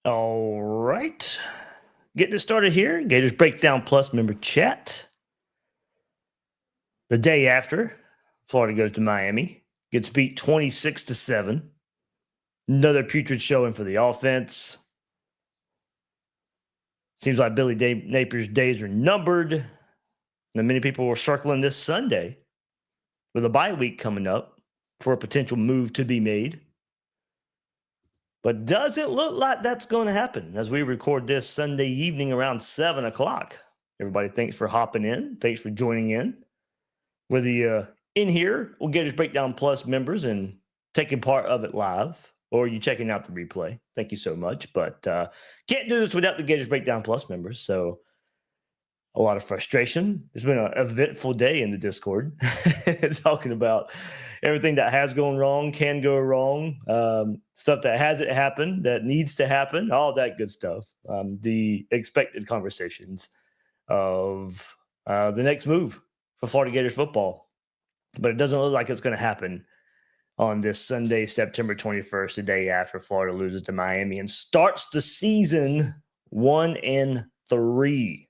All right. Getting it started here. Gators Breakdown Plus member chat. The day after, Florida goes to Miami, gets beat 26-7. Another putrid showing for the offense. Seems like Billy Napier's days are numbered. And many people were circling this Sunday with a bye week coming up for a potential move to be made. But does it look like that's going to happen as we record this Sunday evening around 7 o'clock? Everybody, thanks for hopping in. Thanks for joining in. Whether you're in here, we'll Gators Breakdown Plus members and taking part of it live, or you checking out the replay. Thank you so much. But can't do this without the Gators Breakdown Plus members. So a lot of frustration. It's been an eventful day in the Discord, talking about everything that has gone wrong, can go wrong, stuff that hasn't happened, that needs to happen, all that good stuff. The expected conversations of the next move for Florida Gators football. But it doesn't look like it's going to happen on this Sunday, September 21st, the day after Florida loses to Miami and starts the season 1-3.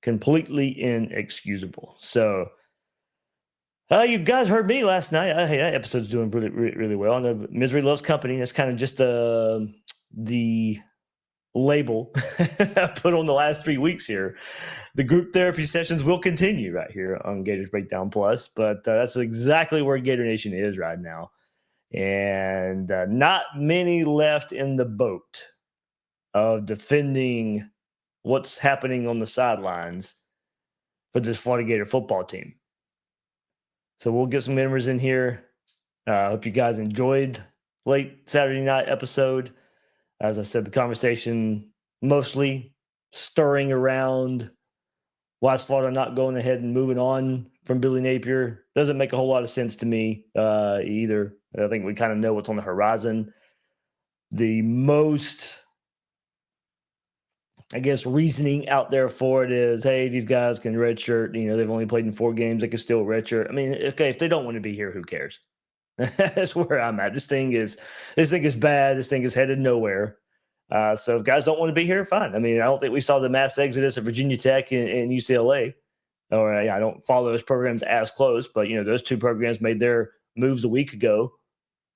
Completely inexcusable. So, you guys heard me last night. Hey, that episode's doing really, really well. I know misery loves company. That's kind of just the label I put on the last 3 weeks here. The group therapy sessions will continue right here on Gators Breakdown Plus, but that's exactly where Gator Nation is right now. And not many left in the boat of defending what's happening on the sidelines for this Florida Gator football team. So we'll get some members in here. I hope you guys enjoyed late Saturday night episode. As I said, the conversation mostly stirring around why is Florida not going ahead and moving on from Billy Napier. Doesn't make a whole lot of sense to me either. I think we kind of know what's on the horizon. The most, I guess, reasoning out there for it is, hey, these guys can redshirt. They've only played in 4 games. They can still redshirt. I mean, okay, if they don't want to be here, who cares? That's where I'm at. This thing is bad. This thing is headed nowhere. So if guys don't want to be here, fine. I mean, I don't think we saw the mass exodus at Virginia Tech and UCLA. Or I don't follow those programs as close, but those 2 programs made their moves a week ago.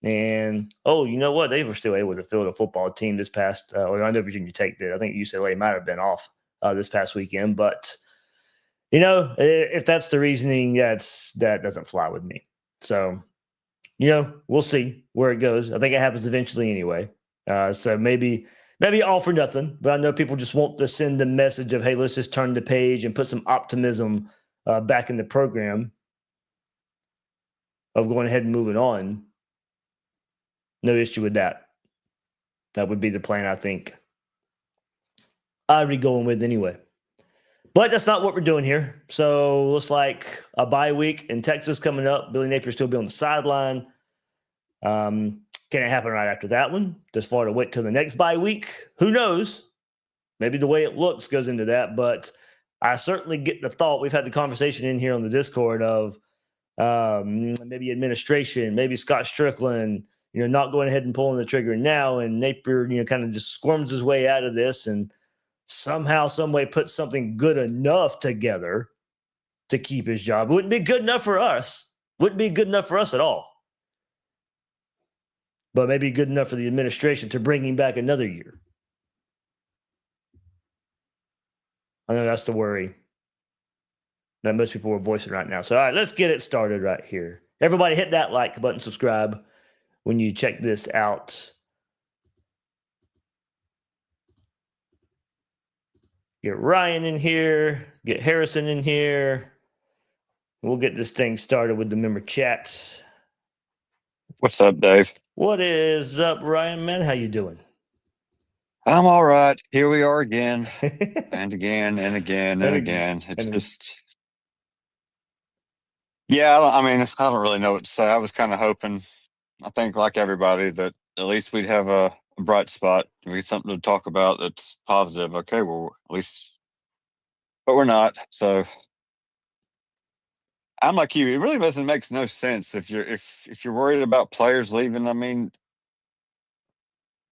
And you know what? They were still able to field a football team this past. I know Virginia Tech did. I think UCLA might have been off this past weekend, but if that's the reasoning, that doesn't fly with me. So we'll see where it goes. I think it happens eventually anyway. So maybe all for nothing. But I know people just want to send the message of, hey, let's just turn the page and put some optimism back in the program of going ahead and moving on. No issue with that. That would be the plan, I think I'd be going with anyway. But that's not what we're doing here. So looks like a bye week in Texas coming up. Billy Napier still be on the sideline. Can it happen right after that one? Does Florida wait till the next bye week? Who knows? Maybe the way it looks goes into that. But I certainly get the thought. We've had the conversation in here on the Discord of maybe administration, maybe Scott Strickland, not going ahead and pulling the trigger now. And Napier, kind of just squirms his way out of this and somehow, some way puts something good enough together to keep his job. It wouldn't be good enough for us. Wouldn't be good enough for us at all. But maybe good enough for the administration to bring him back another year. I know that's the worry that most people are voicing right now. So, all right, let's get it started right here. Everybody hit that like button, subscribe when you check this out. Get Ryan in here. Get Harrison in here. We'll get this thing started with the member chat. What's up, Dave? What is up, Ryan, man? How you doing? I'm all right. Here we are again, and again, and again, and again. It's just, yeah, I don't really know what to say. I was kind of hoping, I think like everybody, that at least we'd have a bright spot. We get something to talk about that's positive. Okay, well, at least, but we're not. So I'm like you. It really doesn't make no sense if you're worried about players leaving. I mean,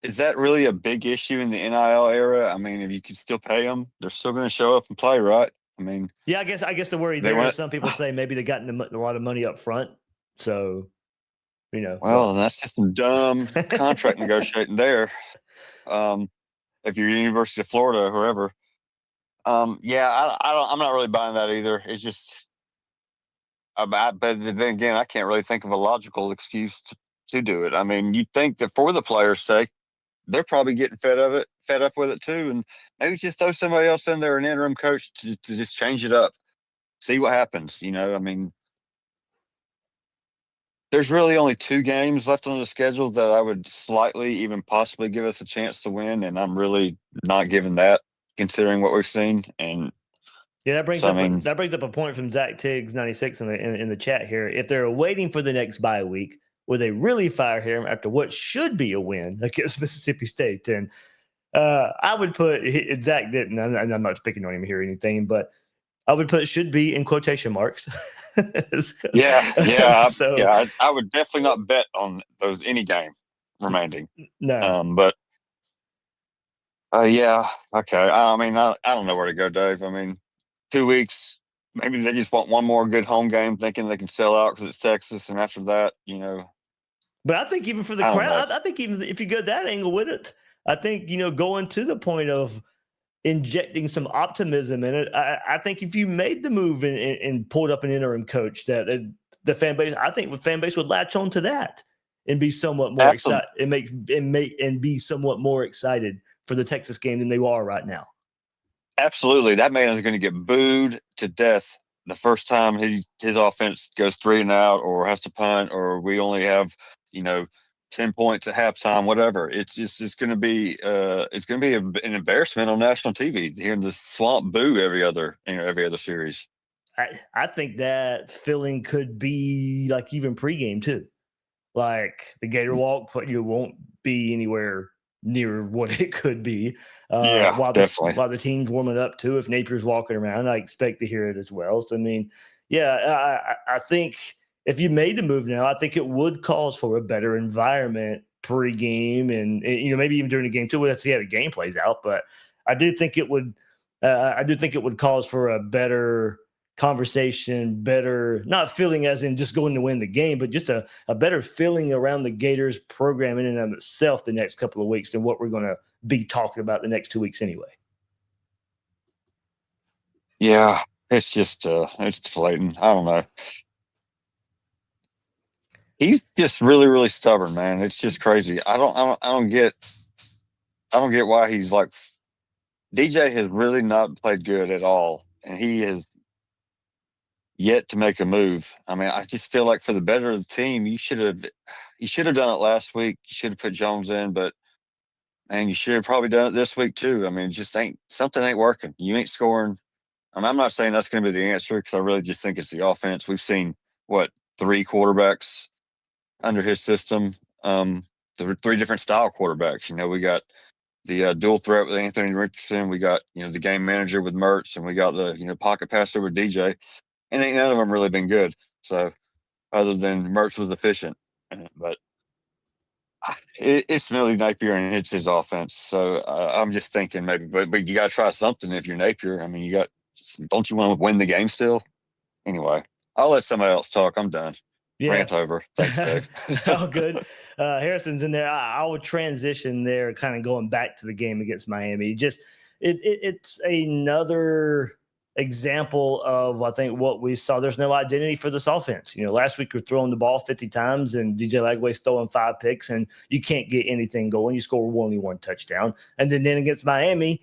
is that really a big issue in the NIL era? I mean, if you can still pay them, they're still going to show up and play, right? I mean, Yeah, I guess the worry they there is went. some people say maybe they got a lot of money up front, so Well, that's just some dumb contract negotiating there. If you're University of Florida or whoever, yeah, I'm not really buying that either. It's just, but then again, I can't really think of a logical excuse to do it. I mean, you'd think that for the players' sake, they're probably getting fed up with it too, and maybe just throw somebody else in there, an interim coach, to just change it up, see what happens. I mean, there's really only 2 games left on the schedule that I would slightly even possibly give us a chance to win, and I'm really not giving that considering what we've seen. And Yeah, that brings so, I up mean, a point from Zach Tiggs 96 in the chat here. If they're waiting for the next bye week, would they really fire him after what should be a win against Mississippi State? And I would put Zach didn't. I'm not picking on him here or anything, but I would put should be in quotation marks. So I would definitely not bet on those any game remaining. no, But yeah, okay. I mean, I don't know where to go, Dave. I mean, 2 weeks. Maybe they just want one more good home game, thinking they can sell out because it's Texas, and after that, but I think even for the I don't know. crowd, I think even if you go that angle with it, I think going to the point of injecting some optimism in it. I think if you made the move and pulled up an interim coach, that the fan base, I think the fan base would latch on to that and be somewhat more Absolutely, excited and be somewhat more excited for the Texas game than they are right now. absolutely. That man is going to get booed to death the first time his offense goes 3 and out, or has to punt, or we only have you know 10 points at halftime, whatever. It's going to be an embarrassment on national TV, hearing the swamp boo every other series. I think that feeling could be like even pregame too. Like the Gator Walk, but you won't be anywhere near what it could be. Yeah, definitely. While the team's warming up too, if Napier's walking around, I expect to hear it as well. So I mean, yeah, I think if you made the move now, I think it would cause for a better environment pre-game and maybe even during the game too. We'll have to see how the game plays out, but I do think it would. I do think it would cause for a better conversation, better not feeling as in just going to win the game, but just a better feeling around the Gators program in and of itself the next couple of weeks than what we're going to be talking about the next 2 weeks anyway. Yeah, it's just it's deflating. I don't know. He's just really, really stubborn, man. It's just crazy. I don't get why he's like. DJ has really not played good at all, and he has yet to make a move. I mean, I just feel like for the better of the team, you should have done it last week. You should have put Jones in, but man, you should have probably done it this week too. I mean, it just ain't something ain't working. You ain't scoring. I mean, I'm not saying that's going to be the answer, because I really just think it's the offense. We've seen what 3 quarterbacks under his system. The 3 different style quarterbacks. We got the dual threat with Anthony Richardson. We got the game manager with Mertz, and we got the pocket passer with DJ. And ain't none of them really been good. So other than Mertz was efficient, but it's Billy Napier and it's his offense. So I'm just thinking maybe, but you got to try something if you're Napier. I mean, don't you want to win the game still? Anyway, I'll let somebody else talk. I'm done. Yeah. Rant over. Thanks, Dave. Oh, good. Harrison's in there. I would transition there, kind of going back to the game against Miami. Just it's another example of I think what we saw. There's no identity for this offense. Last week we're throwing the ball 50 times and DJ Lagway's throwing 5 picks, and you can't get anything going. You score only 1 touchdown, and then against Miami,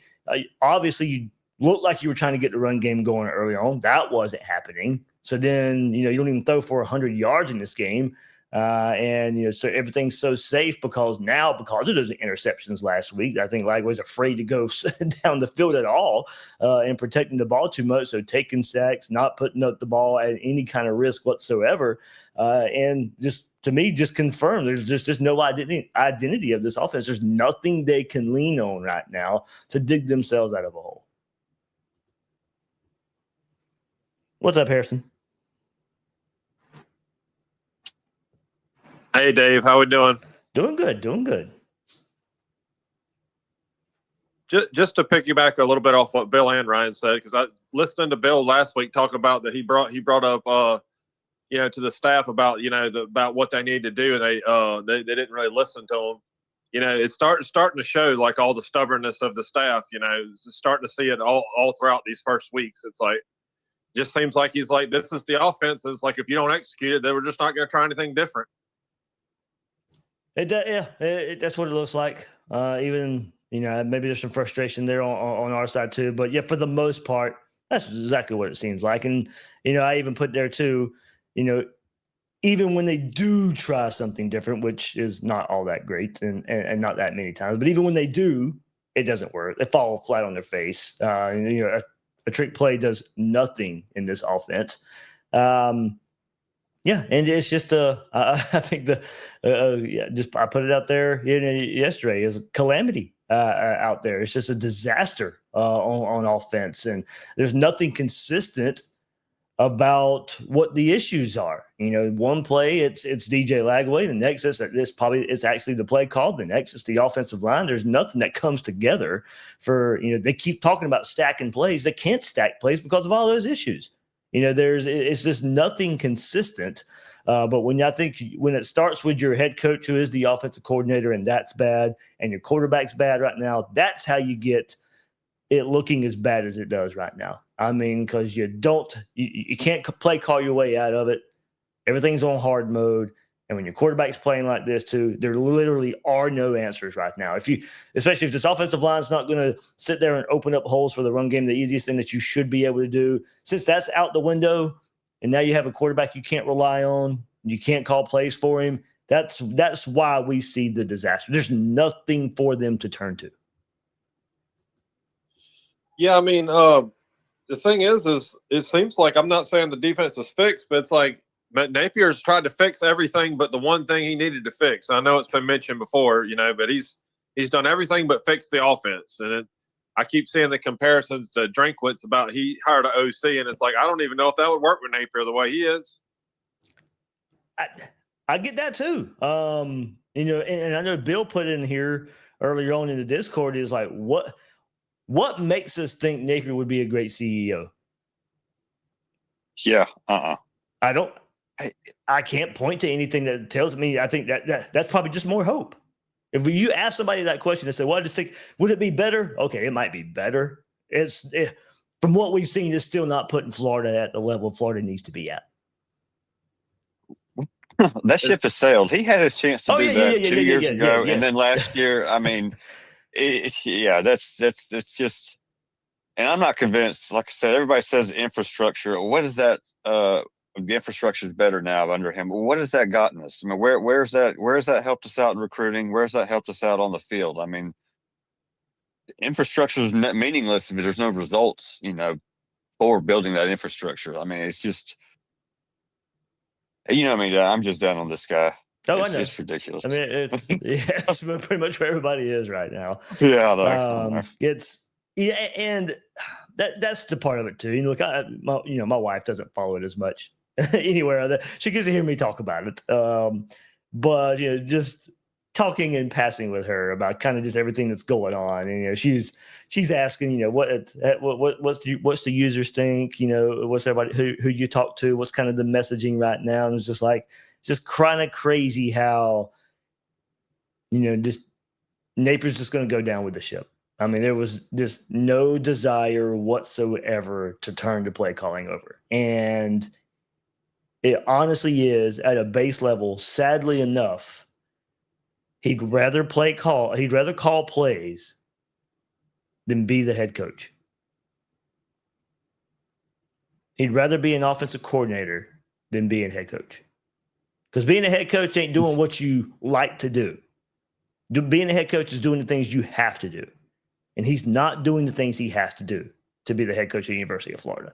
obviously you looked like you were trying to get the run game going early on. That wasn't happening. So then, you don't even throw for 100 yards in this game. So everything's so safe because of those interceptions last week, I think Lagway's afraid to go down the field at all and protecting the ball too much. So taking sacks, not putting up the ball at any kind of risk whatsoever. And just to me, just confirmed there's just no identity of this offense. There's nothing they can lean on right now to dig themselves out of a hole. What's up, Harrison? Hey, Dave. How we doing? Doing good. just to piggyback a little bit off what Bill and Ryan said, because I listened to Bill last week talk about that he brought up to the staff about about what they need to do, and they didn't really listen to him. It's starting to show, like, all the stubbornness of the staff. It's starting to see it all throughout these first weeks. It's like, just seems like he's like, this is the offense. It's like, if you don't execute it, then we're just not going to try anything different. That's what it looks like. Even maybe there's some frustration there on our side too. But yeah, for the most part, that's exactly what it seems like. And I even put there too. Even when they do try something different, which is not all that great and not that many times, but even when they do, it doesn't work. They fall flat on their face. A trick play does nothing in this offense. And it's just I think I put it out there yesterday. It was a calamity out there. It's just a disaster on offense, and there's nothing consistent about what the issues are. One play it's DJ Lagway, the next it's actually the play called, the next it's the offensive line. There's nothing that comes together for they keep talking about stacking plays. They can't stack plays because of all those issues. It's just nothing consistent. But when it starts with your head coach, who is the offensive coordinator, and that's bad, and your quarterback's bad right now, that's how you get it looking as bad as it does right now. I mean, because you can't play call your way out of it. Everything's on hard mode. And when your quarterback's playing like this too, there literally are no answers right now. Especially if this offensive line's not going to sit there and open up holes for the run game, the easiest thing that you should be able to do, since that's out the window, and now you have a quarterback you can't rely on, you can't call plays for him. That's why we see the disaster. There's nothing for them to turn to. Yeah, I mean, the thing is it seems like, I'm not saying the defense is fixed, but it's like Napier's tried to fix everything but the one thing he needed to fix. I know it's been mentioned before, but he's done everything but fix the offense. And I keep seeing the comparisons to Drinkwitz about he hired an OC, and it's like, I don't even know if that would work with Napier the way he is. I get that too. And I know Bill put in here earlier on in the Discord is like, what makes us think Napier would be a great CEO? Yeah. I can't point to anything that tells me. I think that's probably just more hope. If you ask somebody that question and say, well, I just think, would it be better? Okay, it might be better. From what we've seen, it's still not putting Florida at the level Florida needs to be at. That ship has sailed. He had his chance to do that 2 years ago. And then last year, I mean, that's just, and I'm not convinced. Like I said, everybody says infrastructure. What is that? The infrastructure is better now under him. What has that gotten us? I mean, where's that helped us out in recruiting? Where's that helped us out on the field? I mean, infrastructure is meaningless if there's no results, for building that infrastructure. I mean, it's just, I'm just down on this guy. Oh, I know. It's ridiculous. I mean, it's pretty much where everybody is right now. Yeah, and that's the part of it too. Look, my wife doesn't follow it as much anywhere. She gets to hear me talk about it. But just talking and passing with her about kind of just everything that's going on, and she's asking, what's the users think? What's everybody who you talk to? What's kind of the messaging right now? And it's just like, just kind of crazy how just Napier's just going to go down with the ship. I mean, there was just no desire whatsoever to turn the play calling over. And it honestly is, at a base level, sadly enough, he'd rather call plays than be the head coach. He'd rather be an offensive coordinator than being head coach. Because being a head coach ain't doing what you like to do. Being a head coach is doing the things you have to do. And he's not doing the things he has to do to be the head coach of the University of Florida.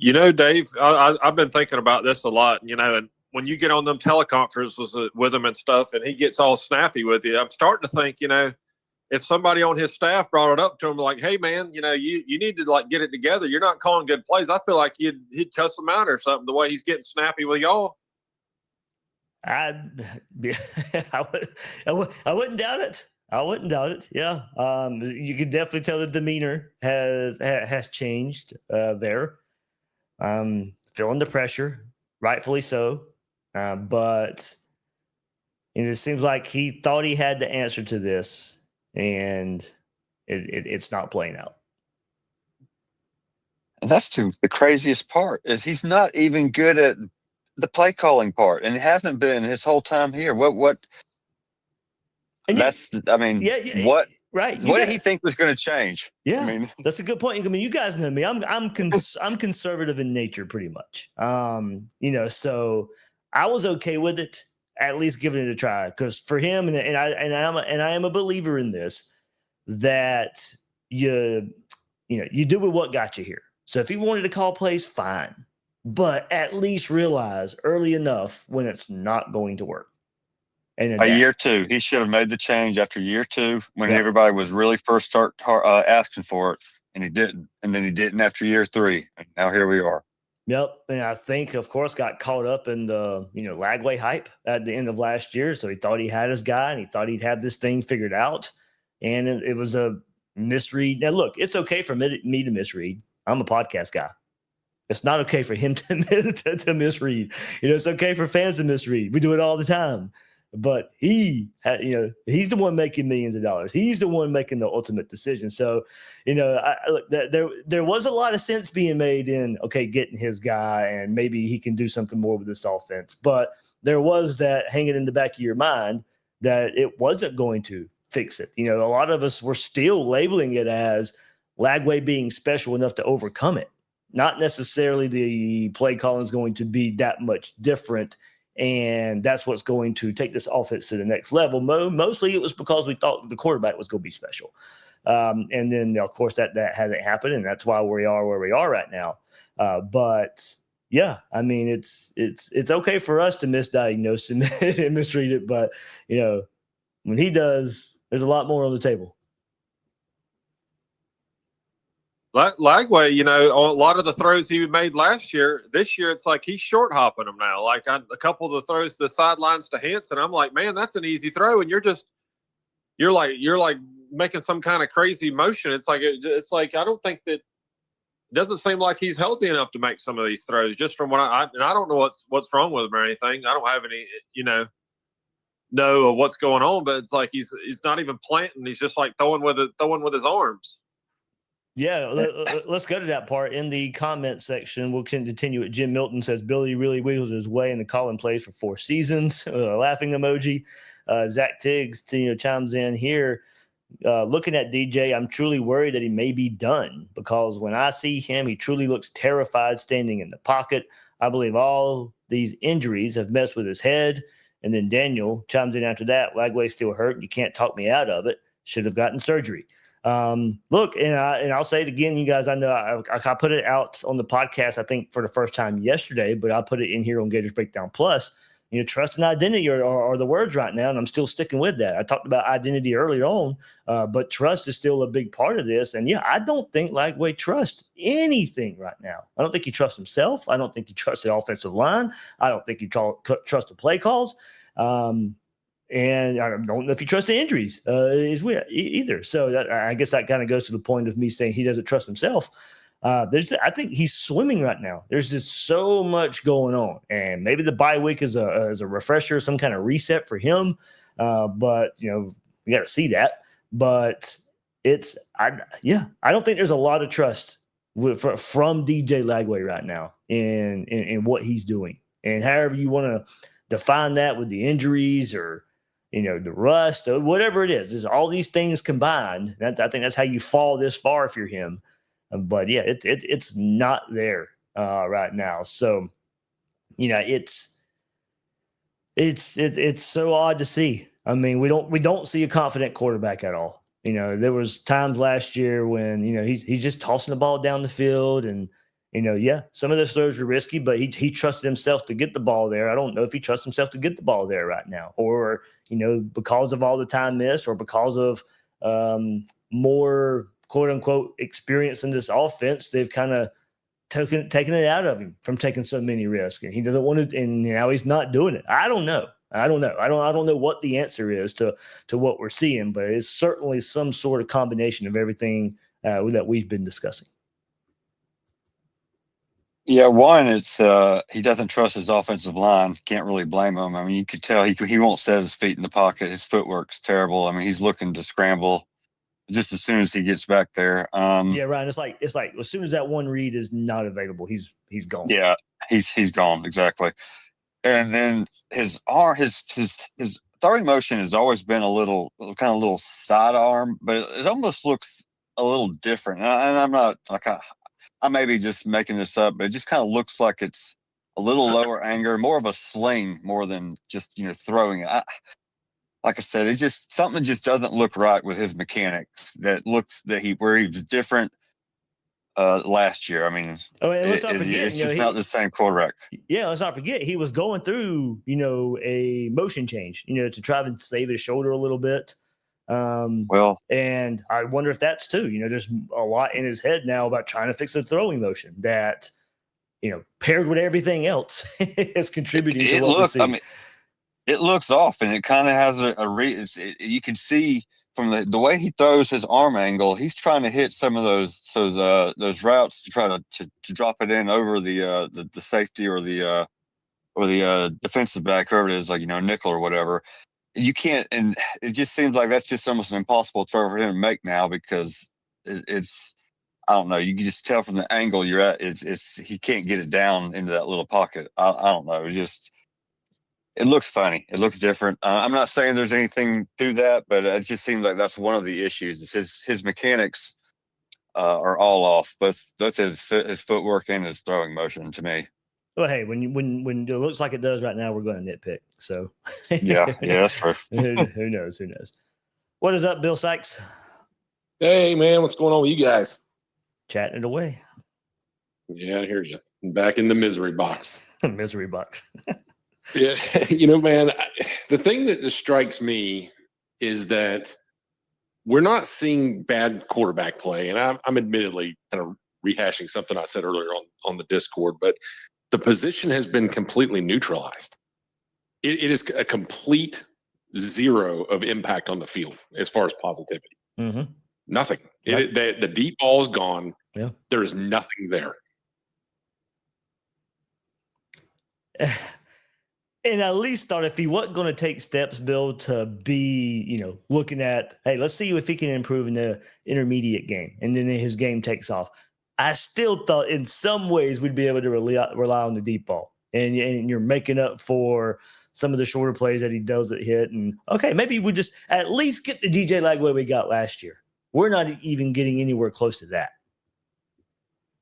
Dave, I've been thinking about this a lot, and when you get on them teleconferences with him and stuff, and he gets all snappy with you, I'm starting to think, if somebody on his staff brought it up to him, like, hey, man, you need to, get it together. You're not calling good plays. I feel like he'd cuss him out or something, the way he's getting snappy with y'all. I wouldn't doubt it. I wouldn't doubt it. Yeah. You could definitely tell the demeanor has changed there. Feeling the pressure, rightfully so. But it seems like he thought he had the answer to this, and it's not playing out. And that's the craziest part is he's not even good at the play calling part, and it hasn't been his whole time here. What? And That's I mean, what? right? What did he think was going to change? Yeah, I mean, that's a good point. I mean, you guys know me. I'm conservative in nature, pretty much. So I was okay with it, at least giving it a try, because for him, and I am a believer in this, that you do with what got you here. So if he wanted to call plays, fine, but at least realize early enough when it's not going to work. And year 2, he should have made the change after year 2 when Yep. everybody was really first asking for it, and he didn't. And then he didn't after year 3. And now here we are. Yep. And I think, of course, got caught up in the, Lagway hype at the end of last year. So he thought he had his guy and he thought he'd have this thing figured out. And it was a misread. Now, look, it's okay for me to misread. I'm a podcast guy. It's not okay for him to misread. It's okay for fans to misread. We do it all the time. But he's the one making millions of dollars. He's the one making the ultimate decision. So, there was a lot of sense being made in, getting his guy, and maybe he can do something more with this offense. But there was that hanging in the back of your mind that it wasn't going to fix it. A lot of us were still labeling it as Lagway being special enough to overcome it. Not necessarily the play calling is going to be that much different. And that's what's going to take this offense to the next level. Mostly it was because we thought the quarterback was going to be special. And then, of course, that hasn't happened, and that's why we are where we are right now. But, yeah, I mean, it's okay for us to misdiagnose and misread it. But, when he does, there's a lot more on the table. Lagway, on a lot of the throws he made last year, this year it's like he's short hopping them now. Like a couple of the throws to the sidelines to Hanson, I'm like, man, that's an easy throw, and you're like making some kind of crazy motion. It's like I don't think that. It doesn't seem like he's healthy enough to make some of these throws. Just from what I don't know what's wrong with him or anything. I don't have any know of what's going on, but it's like he's not even planting. He's just like throwing with his arms. Yeah, let's go to that part in the comment section. We'll continue it. Jim Milton says Billy really wiggled his way in the calling plays for 4 seasons. Laughing emoji. Zach Tiggs, chimes in here. Looking at DJ, I'm truly worried that he may be done, because when I see him, he truly looks terrified standing in the pocket. I believe all these injuries have messed with his head. And then Daniel chimes in after that. Lagway's still hurt. You can't talk me out of it. Should have gotten surgery. Look, and I'll say it again, you guys. I know I put it out on the podcast, I think, for the first time yesterday, but I put it in here on Gators Breakdown Plus. Trust and identity are the words right now, and I'm still sticking with that. I talked about identity earlier on, but trust is still a big part of this. And yeah, I don't think Lagway trusts anything right now. I don't think he trusts himself. I don't think he trusts the offensive line. I don't think he trusts the play calls. And I don't know if he trusts the injuries either. So I guess that kind of goes to the point of me saying he doesn't trust himself. I think he's swimming right now. There's just so much going on, and maybe the bye week is a refresher, some kind of reset for him. But we got to see that. But I don't think there's a lot of trust from DJ Lagway right now in what he's doing, and however you want to define that with the injuries or the rust or whatever it is. There's all these things combined. I think that's how you fall this far if you're him. But yeah, it's not there right now. So, it's so odd to see. I mean, we don't see a confident quarterback at all. There was times last year when he's just tossing the ball down the field, and some of those throws were risky, but he trusted himself to get the ball there. I don't know if he trusts himself to get the ball there right now, or because of all the time missed, or because of more quote unquote experience in this offense, they've kind of taken it out of him from taking so many risks, and he doesn't want to, and now he's not doing it. I don't know. I don't know. I don't know what the answer is to what we're seeing, but it's certainly some sort of combination of everything that we've been discussing. Yeah, one, it's he doesn't trust his offensive line. Can't really blame him. I mean, you could tell he won't set his feet in the pocket. His footwork's terrible. I mean, he's looking to scramble just as soon as he gets back there. Yeah, Ryan. It's like as soon as that one read is not available, he's gone. Yeah, he's gone, exactly. And then his throwing motion has always been a little sidearm, but it almost looks a little different. And I'm not like I may be just making this up, but it just kind of looks like it's a little lower anger, more of a sling more than just throwing it. Like I said, something just doesn't look right with his mechanics. Where he was different last year. I mean, let's not forget, it's just not the same quarterback. Yeah, let's not forget he was going through a motion change, to try to save his shoulder a little bit. And I wonder if that's too. There's a lot in his head now about trying to fix the throwing motion that paired with everything else is contributing to what we see. I mean, it looks off, and it kind of has you can see from the way he throws his arm angle, he's trying to hit some of those routes to try to drop it in over the safety or the defensive back, whoever it is, like nickel or whatever. You can't, and it just seems like that's just almost an impossible throw for him to make now because it's I don't know. You can just tell from the angle you're at. He can't get it down into that little pocket. I don't know. It looks funny. It looks different. I'm not saying there's anything to that, but it just seems like that's one of the issues. Is his mechanics are all off, both his footwork and his throwing motion to me. Well, hey, when it looks like it does right now, we're going to nitpick. So yeah, that's true. Who knows? What is up, Bill Sykes? Hey, man, what's going on with you guys? Chatting it away. Yeah, I hear you. I'm back in the misery box. Misery box. Yeah, man, the thing that just strikes me is that we're not seeing bad quarterback play, and I'm admittedly kind of rehashing something I said earlier on the Discord, but the position has been completely neutralized. It is a complete zero of impact on the field as far as positivity. Mm-hmm. Nothing. The deep ball is gone. Yeah. There is nothing there. And I at least thought if he wasn't going to take steps, Bill, to be, looking at, hey, let's see if he can improve in the intermediate game, and then his game takes off. I still thought in some ways we'd be able to rely on the deep ball, and you're making up for some of the shorter plays that he doesn't hit. And okay, maybe we just at least get the DJ Lagway we got last year. We're not even getting anywhere close to that.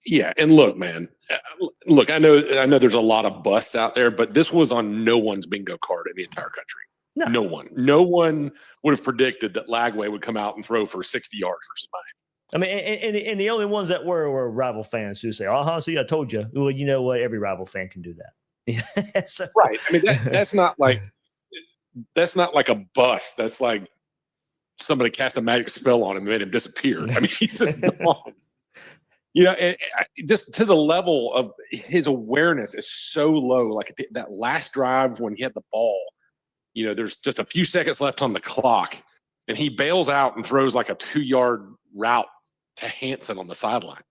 Yeah, and look, man, I know there's a lot of busts out there, but this was on no one's bingo card in the entire country. No one would have predicted that Lagway would come out and throw for 60 yards versus mine. I mean, and the only ones that were rival fans who say, see, I told you. Well, you know what? Every rival fan can do that. So, right. I mean, that's not like a bust. That's like somebody cast a magic spell on him and made him disappear. I mean, he's just gone. And just to the level of his awareness is so low. Like that last drive when he had the ball, there's just a few seconds left on the clock, and he bails out and throws like a 2-yard route to Hansen on the sideline.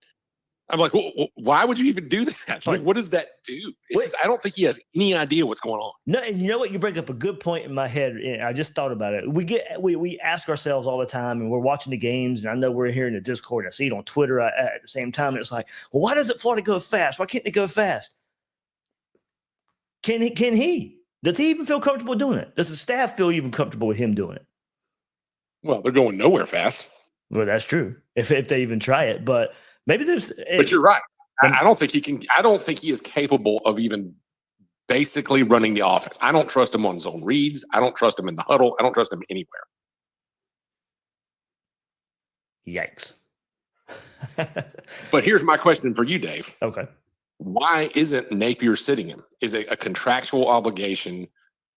I'm like, why would you even do that? Like, what does that do? I don't think he has any idea what's going on. No, and you know what? You bring up a good point in my head. I just thought about it. We ask ourselves all the time, and we're watching the games, and I know we're here in the Discord, and I see it on Twitter at the same time, and it's like, well, why doesn't Florida go fast? Why can't they go fast? Can he? Does he even feel comfortable doing it? Does the staff feel even comfortable with him doing it? Well, they're going nowhere fast. Well, that's true. If they even try it, but maybe there's. But you're right. I don't think he can. I don't think he is capable of even basically running the offense. I don't trust him on zone reads. I don't trust him in the huddle. I don't trust him anywhere. Yikes. But here's my question for you, Dave. Okay. Why isn't Napier sitting him? Is it a contractual obligation?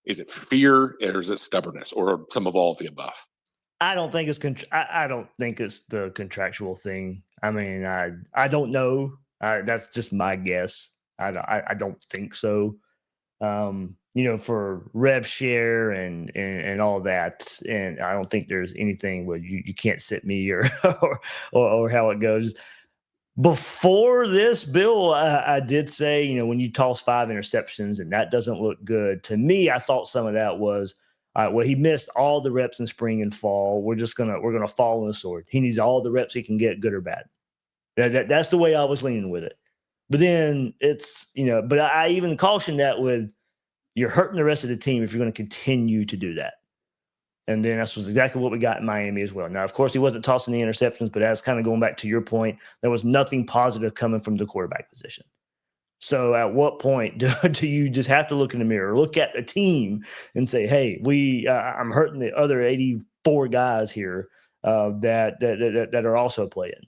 Is it fear, or is it stubbornness, or some of all of the above? I don't think it's I don't think it's the contractual thing. I mean, I don't know. That's just my guess. I don't think so. for rev share and all that. And I don't think there's anything where you can't sit me or or how it goes. Before this, Bill, I did say, when you toss 5 interceptions and that doesn't look good, to me, I thought some of that was, well, he missed all the reps in spring and fall. We're gonna fall on the sword. He needs all the reps he can get, good or bad. That's the way I was leaning with it. But then it's, but I even cautioned that with, you're hurting the rest of the team if you're going to continue to do that. And then that's exactly what we got in Miami as well. Now, of course, he wasn't tossing the interceptions, but that's kind of going back to your point. There was nothing positive coming from the quarterback position. So at what point do you just have to look in the mirror, look at the team and say, hey, I'm hurting the other 84 guys here that are also playing.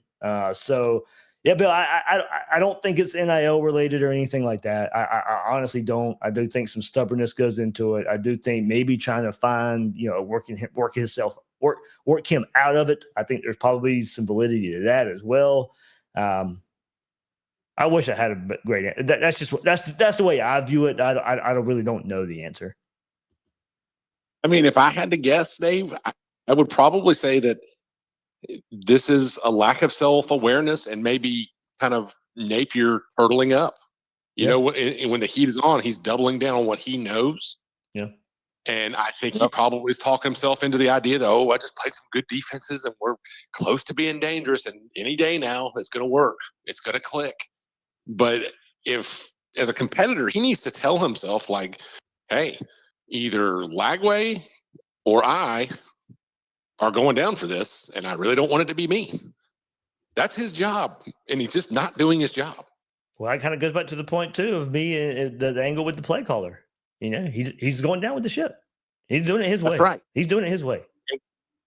So, yeah, Bill, I don't think it's NIL related or anything like that. I honestly don't. I do think some stubbornness goes into it. I do think maybe trying to find, work him out of it. I think there's probably some validity to that as well. I wish I had a great answer. That's the way I view it. I really don't know the answer. I mean, if I had to guess, Dave, I would probably say that this is a lack of self-awareness and maybe kind of Napier hurtling up. When the heat is on, he's doubling down on what he knows. Yeah. And I think he probably is talking himself into the idea that, I just played some good defenses and we're close to being dangerous. And any day now, it's going to work. It's going to click. But if, as a competitor, he needs to tell himself, like, hey, either Lagway or I are going down for this, and I really don't want it to be me. That's his job, and he's just not doing his job. Well, that kind of goes back to the point, too, of me, the angle with the play caller. He's going down with the ship. He's doing it his way. That's right. He's doing it his way.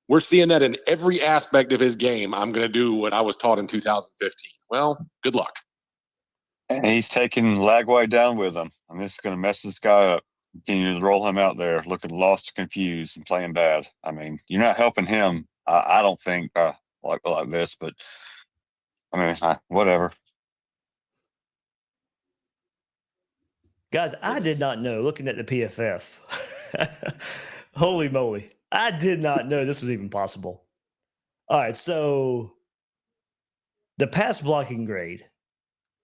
We're seeing that in every aspect of his game. I'm going to do what I was taught in 2015. Well, good luck. And he's taking Lagway down with him. I'm just going to mess this guy up. Continue to roll him out there, looking lost, confused, and playing bad. I mean, you're not helping him. I don't think like this, but I mean, whatever. Guys, I did not know, looking at the PFF, holy moly, I did not know this was even possible. All right, so the pass blocking grade.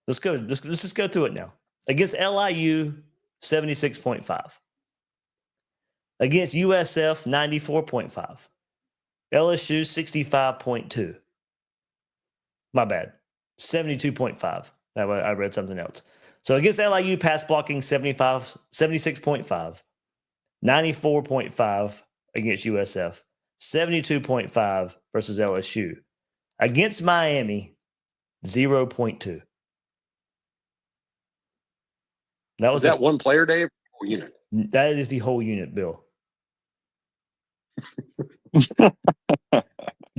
Let's just go through it now. Against LIU, 76.5. Against USF, 94.5. LSU, 65.2. My bad. 72.5. I read something else. So against LIU, pass blocking, 76.5. 94.5 against USF. 72.5 versus LSU. Against Miami, 0.2. Was that one player, Dave, or unit? That is the whole unit, Bill.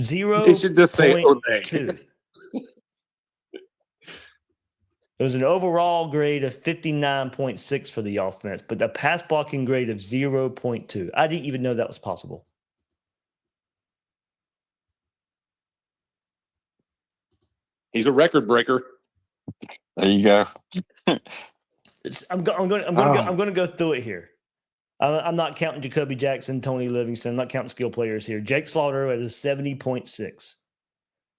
0. You should just say 2. It was an overall grade of 59.6 for the offense, but the pass blocking grade of 0.2. I didn't even know that was possible. He's a record breaker. There you go. I'm going to go through it here. I'm not counting Jacoby Jackson, Tony Livingston. I'm not counting skill players here. Jake Slaughter at a 70.6.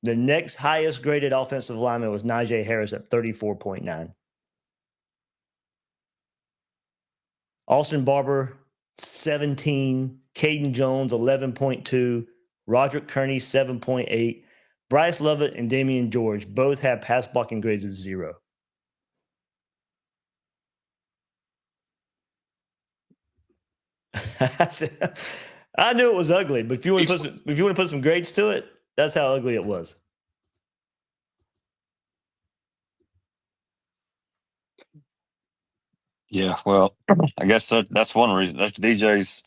The next highest graded offensive lineman was Najee Harris at 34.9. Austin Barber, 17. Caden Jones, 11.2. Roderick Kearney, 7.8. Bryce Lovett and Damian George both have pass blocking grades of 0. I knew it was ugly, but if you want to put some grades to it, that's how ugly it was. Yeah, well, I guess that's one reason. That's DJ's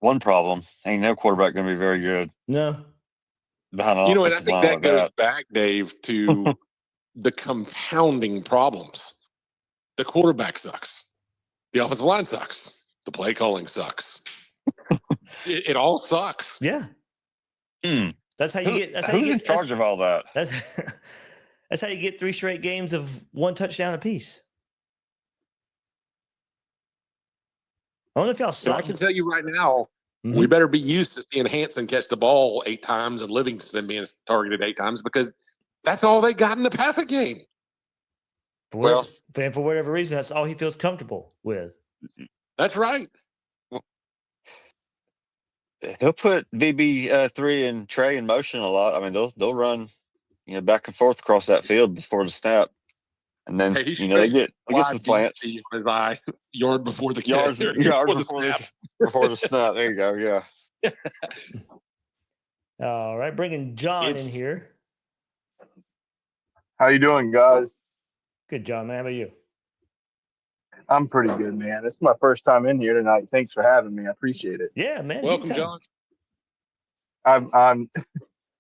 one problem. Ain't no quarterback going to be very good. No. Behind an and I offensive think line that like goes that. back, Dave, to the compounding problems. The quarterback sucks. The offensive line sucks. The play calling sucks. It all sucks. Yeah. That's how you get. Who's in charge of all that? That's how you get 3 straight games of 1 touchdown apiece. I don't know if y'all So saw. I can tell you right now, Mm-hmm. we better be used to seeing Hanson catch the ball 8 times and Livingston being targeted 8 times because that's all they got in the passing game. For whatever reason, that's all he feels comfortable with. That's right. He'll put VB3 and Trey in motion a lot. I mean, they'll run, back and forth across that field before the snap, and then Hey, he should they get some wide slants. DC on his eye, yard before the Yards before the snap. Before the snap. There you go. Yeah. All right, bringing John in here. How you doing, guys? Good, John, man. How about you? I'm pretty good, man. This is my first time in here tonight. Thanks for having me. I appreciate it. Yeah, man. Welcome, anytime. John.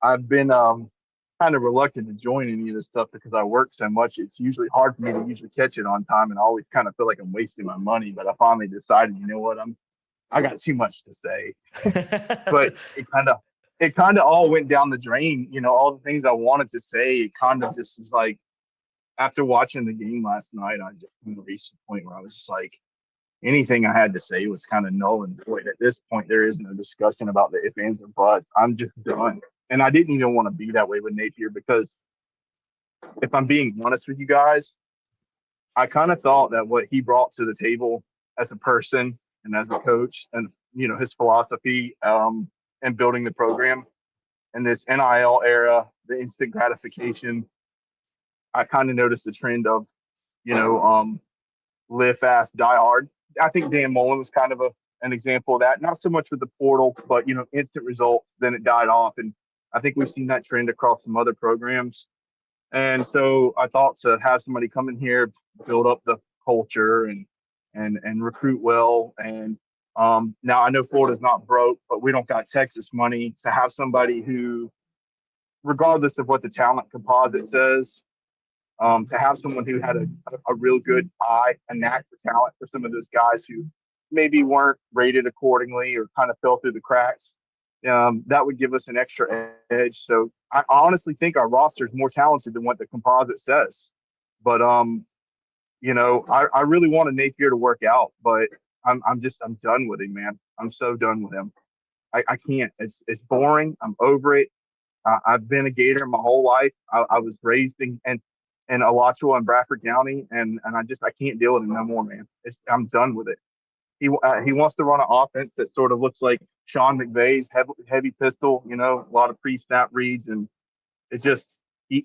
I've been kind of reluctant to join any of this stuff because I work so much. It's usually hard for me to usually catch it on time, and I always kind of feel like I'm wasting my money. But I finally decided, you know what? I got too much to say. But it kind of all went down the drain. All the things I wanted to say, it kind of just is like, after watching the game last night, I just reached the point where I was just like, anything I had to say was kind of null and void. At this point, there isn't a discussion about the ifs, ands, or buts. I'm just done. And I didn't even want to be that way with Napier because if I'm being honest with you guys, I kind of thought that what he brought to the table as a person and as a coach and, his philosophy and building the program and this NIL era, the instant gratification, I kind of noticed the trend of, live fast, die hard. I think Dan Mullen was kind of an example of that. Not so much with the portal, but, instant results, then it died off. And I think we've seen that trend across some other programs. And so I thought to have somebody come in here, build up the culture and recruit well. And now I know Florida's not broke, but we don't got Texas money to have somebody who, regardless of what the talent composite says, to have someone who had a real good eye, a knack for talent for some of those guys who maybe weren't rated accordingly or kind of fell through the cracks, that would give us an extra edge. So I honestly think our roster is more talented than what the composite says. But, I really wanted Napier to work out, but I'm done with him, man. I'm so done with him. I can't. It's boring. I'm over it. I've been a Gator my whole life. I was raised in Alachua and Bradford County, and I can't deal with him no more, man. I'm done with it. He wants to run an offense that sort of looks like Sean McVay's heavy pistol, a lot of pre-snap reads, and it's just he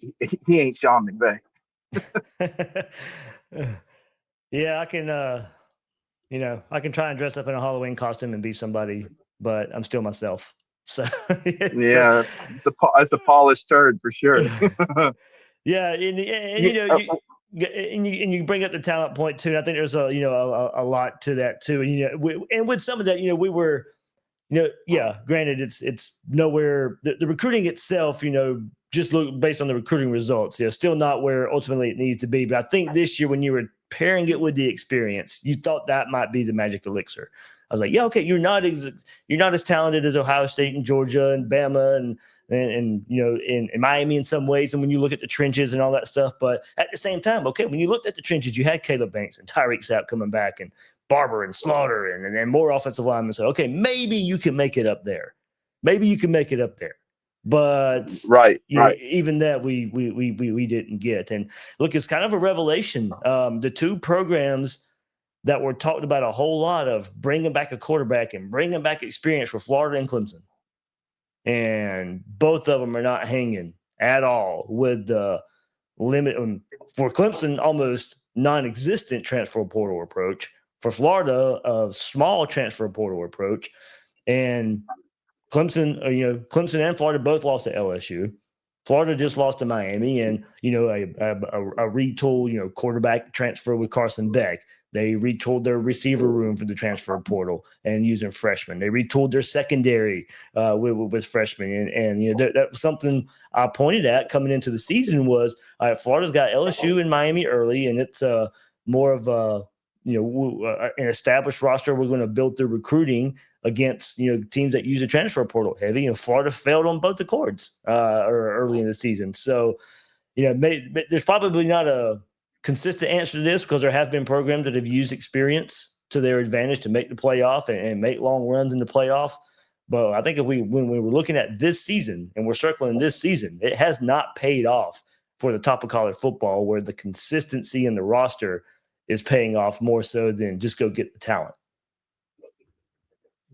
ain't Sean McVay. Yeah, I can I can try and dress up in a Halloween costume and be somebody, but I'm still myself. So yeah, it's a polished turd for sure. Yeah, and you bring up the talent point too. And I think there's a lot to that too. And with some of that, we were, granted it's nowhere. The recruiting itself, just look based on the recruiting results. Still not where ultimately it needs to be. But I think this year when you were pairing it with the experience, you thought that might be the magic elixir. I was like, yeah, okay, you're not as talented as Ohio State and Georgia and Bama and in Miami in some ways. And when you look at the trenches and all that stuff, but at the same time, okay, when you looked at the trenches, you had Caleb Banks and Tyreek Sapp coming back and Barber and Slaughter and then more offensive linemen. So, okay, maybe you can make it up there. But right. even that we didn't get. And look, it's kind of a revelation. The two programs that were talked about a whole lot of bringing back a quarterback and bringing back experience for Florida and Clemson. And both of them are not hanging at all with the limit for Clemson, almost non-existent transfer portal approach. For Florida, a small transfer portal approach. And Clemson and Florida both lost to LSU. Florida just lost to Miami, and a retooled quarterback transfer with Carson Beck. They retooled their receiver room for the transfer portal and using freshmen. They retooled their secondary with freshmen, and that was something I pointed at coming into the season was Florida's got LSU and Miami early, and it's more of an established roster. We're going to build their recruiting against teams that use a transfer portal heavy, and Florida failed on both accords early in the season. So there's probably not a consistent answer to this because there have been programs that have used experience to their advantage to make the playoff and make long runs in the playoff. But I think when we were looking at this season and we're circling this season, it has not paid off for the top of college football, where the consistency in the roster is paying off more so than just go get the talent.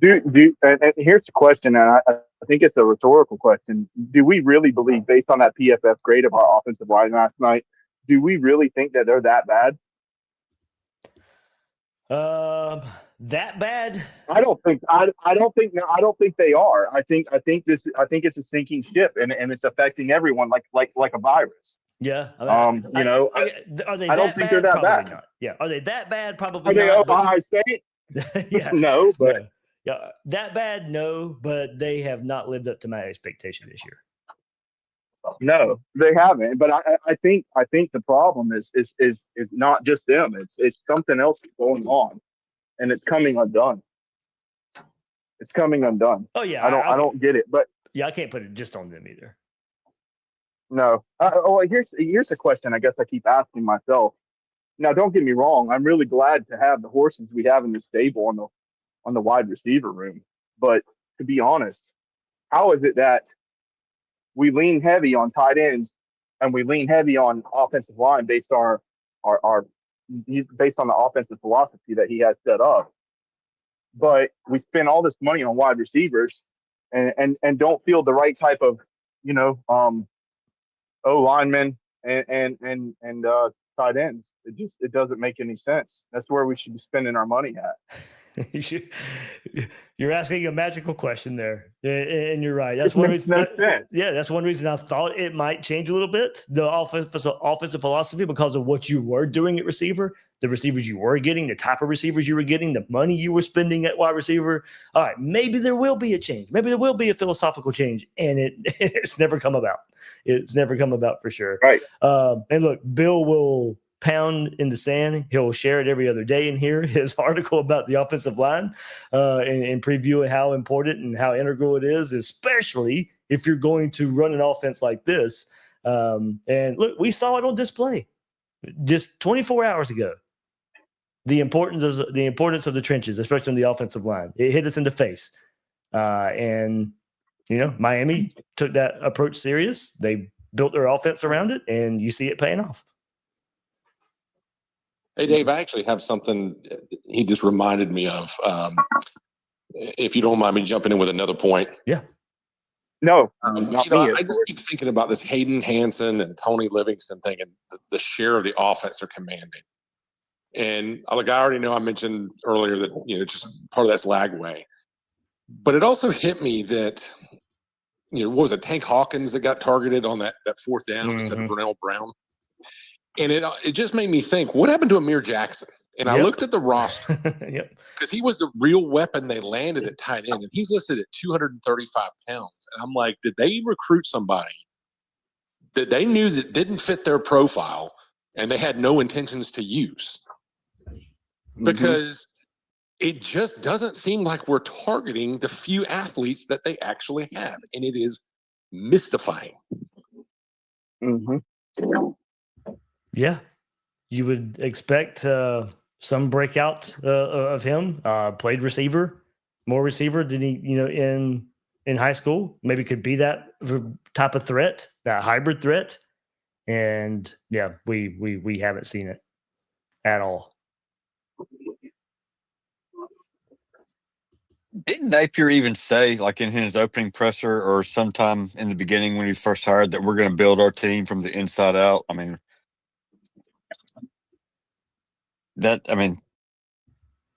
And here's the question, and I think it's a rhetorical question. Do we really believe, based on that PFF grade of our offensive line last night, do we really think that they're that bad? That bad? I don't think they are. I think it's a sinking ship, and it's affecting everyone like a virus. Yeah. Are they I don't that think bad? they're that Probably bad. not. Yeah. Are they that bad? Probably Are they not. Ohio State? Yeah. No, but no. Yeah, that bad? No, but they have not lived up to my expectation this year. No, they haven't. But I think the problem is not just them. It's something else going on, and it's coming undone. It's coming undone. Oh yeah, I don't get it. But yeah, I can't put it just on them either. no. Here's a question I guess I keep asking myself. Now, don't get me wrong. I'm really glad to have the horses we have in the stable on the wide receiver room. But to be honest, how is it that we lean heavy on tight ends and we lean heavy on offensive line based on based on the offensive philosophy that he has set up, but we spend all this money on wide receivers and don't feel the right type of O linemen and tight ends. It doesn't make any sense. That's where we should be spending our money at. You're asking a magical question there, and you're right. That's it one makes reason. No sense. Yeah, that's one reason I thought it might change a little bit, the offensive philosophy, because of what you were doing at receiver, the receivers you were getting, the type of receivers you were getting, the money you were spending at wide receiver. All right, maybe there will be a change. Maybe there will be a philosophical change, and it's never come about. It's never come about for sure. Right. And look, Bill will pound in the sand. He'll share it every other day in here, his article about the offensive line and previewing how important and how integral it is, especially if you're going to run an offense like this. And look, we saw it on display just 24 hours ago. The importance of the trenches, especially on the offensive line. It hit us in the face. And Miami took that approach serious. They built their offense around it, and you see it paying off. Hey, Dave, I actually have something he just reminded me of. If you don't mind me jumping in with another point. Yeah. No, not me. I just keep thinking about this Hayden Hansen and Tony Livingston thing and the share of the offense they're commanding. And like I already know, I mentioned earlier that, just part of that's Lagway. But it also hit me that, what was it, Tank Hawkins that got targeted on that fourth down instead of Vernell Brown? And it just made me think, what happened to Amir Jackson? And I looked at the roster because he was the real weapon they landed at tight end, and he's listed at 235 pounds. And I'm like, did they recruit somebody that they knew that didn't fit their profile and they had no intentions to use? Because it just doesn't seem like we're targeting the few athletes that they actually have, and it is mystifying. Yeah, you would expect some breakout of him. Played receiver, more receiver than he, in high school. Maybe could be that type of threat, that hybrid threat. And yeah, we haven't seen it at all. Didn't Napier even say, like in his opening presser or sometime in the beginning when he first hired, that we're going to build our team from the inside out? I mean,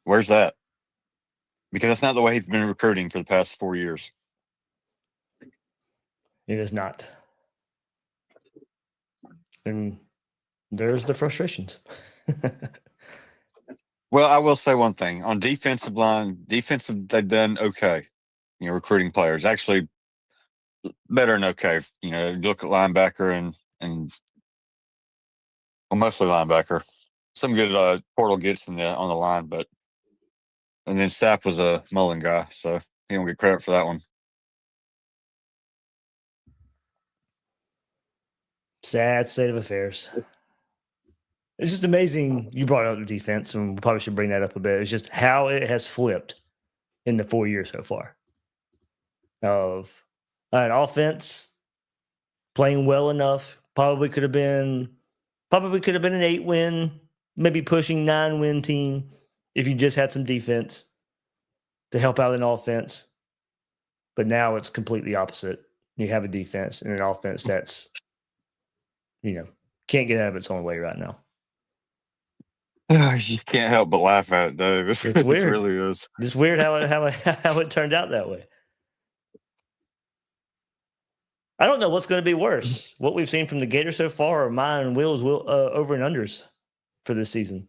where's that? Because that's not the way he's been recruiting for the past 4 years. It is not. And there's the frustrations. Well, I will say one thing. On defensive, they've done okay. Recruiting players. Actually, better than okay. Look at linebacker and mostly linebacker. Some good portal gets on the line, and then Sapp was a Mullen guy, so he don't get credit for that one. Sad state of affairs. It's just amazing. You brought up the defense, and we probably should bring that up a bit. It's just how it has flipped in the 4 years so far. Of an offense playing well enough, probably could have been an 8-win, maybe pushing 9-win team if you just had some defense to help out an offense. But now it's completely opposite. You have a defense and an offense that's, can't get out of its own way right now. You can't help but laugh at it, Dave. It's It weird. really is. It's weird how it turned out that way. I don't know what's going to be worse, what we've seen from the Gators so far, or mine and Will's over and unders for this season.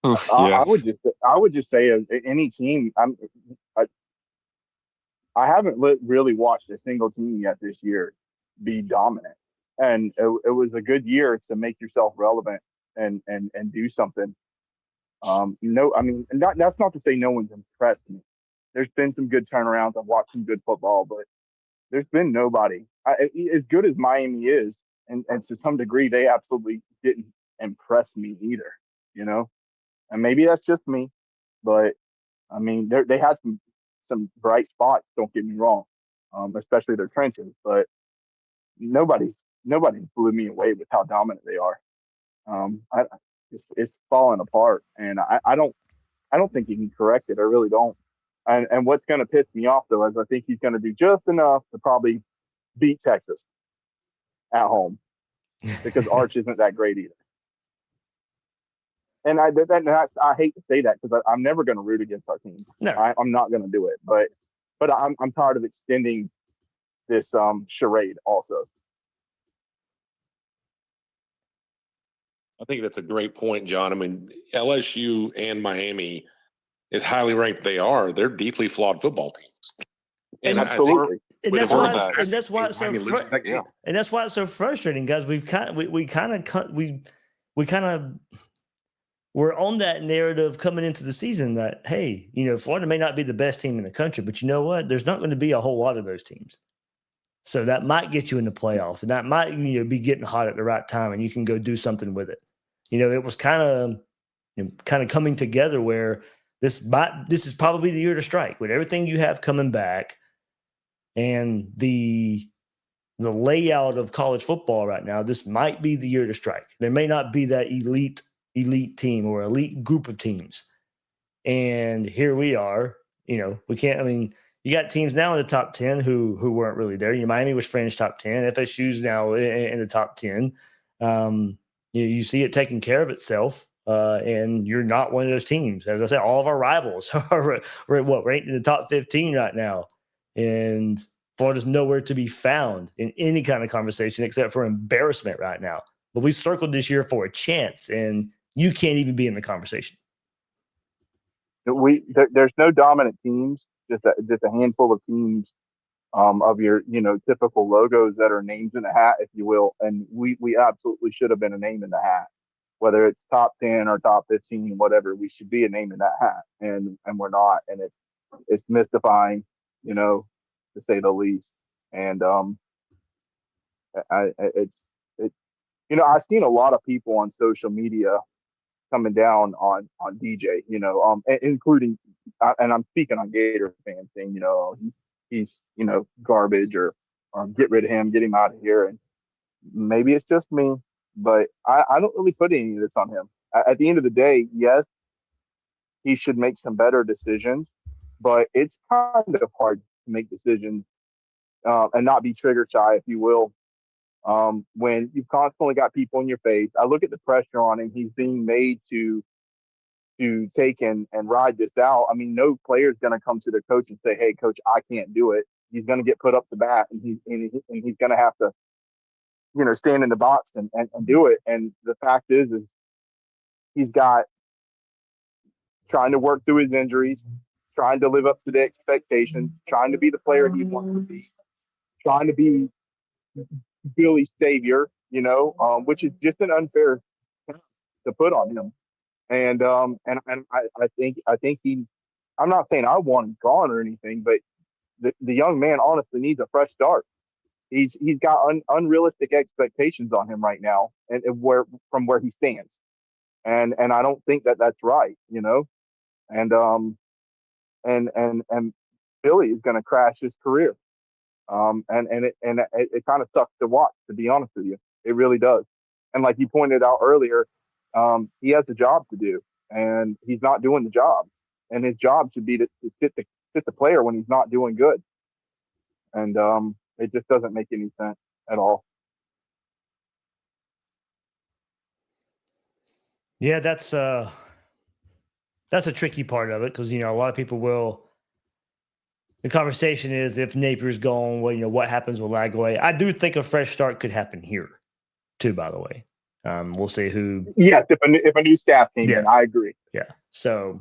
Oof, I would just say any team. I haven't really watched a single team yet this year be dominant, and it was a good year to make yourself relevant and do something. That's not to say no one's impressed me. There's been some good turnarounds. I've watched some good football, but there's been nobody as good as Miami is, and to some degree they absolutely didn't impress me either. And maybe that's just me, but I mean they had some bright spots. Don't get me wrong, especially their trenches, but nobody blew me away with how dominant they are. It's falling apart, and I don't think he can correct it. I really don't. And what's going to piss me off though is I think he's going to do just enough to probably beat Texas at home because Arch isn't that great either. And I hate to say that because I'm never going to root against our team. No. I'm not going to do it. But I'm tired of extending this charade also. I think that's a great point, John. I mean, LSU and Miami, as highly ranked they're deeply flawed football teams. And absolutely. And that's why it's so yeah. And that's why it's so frustrating, guys. We're on that narrative coming into the season that, hey, Florida may not be the best team in the country, but you know what? There's not going to be a whole lot of those teams. So that might get you in the playoff, and that might be getting hot at the right time, and you can go do something with it. It was kind of coming together where this is probably the year to strike with everything you have coming back, and the layout of college football right now. This might be the year to strike. There may not be that elite team or elite group of teams, and here we are. We can't. I mean, you got teams now in the top 10 who weren't really there. Miami was fringe top 10. FSU's now in the top 10. You see it taking care of itself, and you're not one of those teams. As I said, all of our rivals are ranked in the top 15 right now, and Florida's nowhere to be found in any kind of conversation except for embarrassment right now. But we circled this year for a chance, and you can't even be in the conversation. There's no dominant teams. Just a handful of teams of your typical logos that are names in the hat, if you will, and we absolutely should have been a name in the hat, whether it's top 10 or top 15, whatever. We should be a name in that hat, and we're not, and it's mystifying, to say the least. And I've seen a lot of people on social media coming down on DJ, including, and I'm speaking on Gator fans saying, he's garbage or get rid of him, get him out of here. And maybe it's just me, but I don't really put any of this on him. At the end of the day, yes, he should make some better decisions, but it's kind of hard to make decisions and not be trigger shy, if you will. When you've constantly got people in your face. I look at the pressure on him. He's being made to take and ride this out. I mean, no player's going to come to their coach and say, "Hey, coach, I can't do it." He's going to get put up to bat, and he's going to have to, stand in the box and do it. And the fact is he's got trying to work through his injuries, trying to live up to the expectations, trying to be the player he wants to be, trying to be Billy's savior, which is just an unfair to put on him. And I think he, I'm not saying I want him gone or anything, but the young man honestly needs a fresh start. He's got unrealistic expectations on him right now, and from where he stands, and I don't think that that's right, you know. And and Billy is going to crash his career. And it kind of sucks to watch, to be honest with you. It really does. And like you pointed out earlier, he has a job to do, and he's not doing the job. And his job should be to sit the player when he's not doing good. And it just doesn't make any sense at all. Yeah, that's a tricky part of it, because a lot of people will. The conversation is, if Napier's gone, well, what happens with Lagway? I do think a fresh start could happen here, too. By the way, we'll see who. Yes, if a new staff came in, I agree. Yeah, so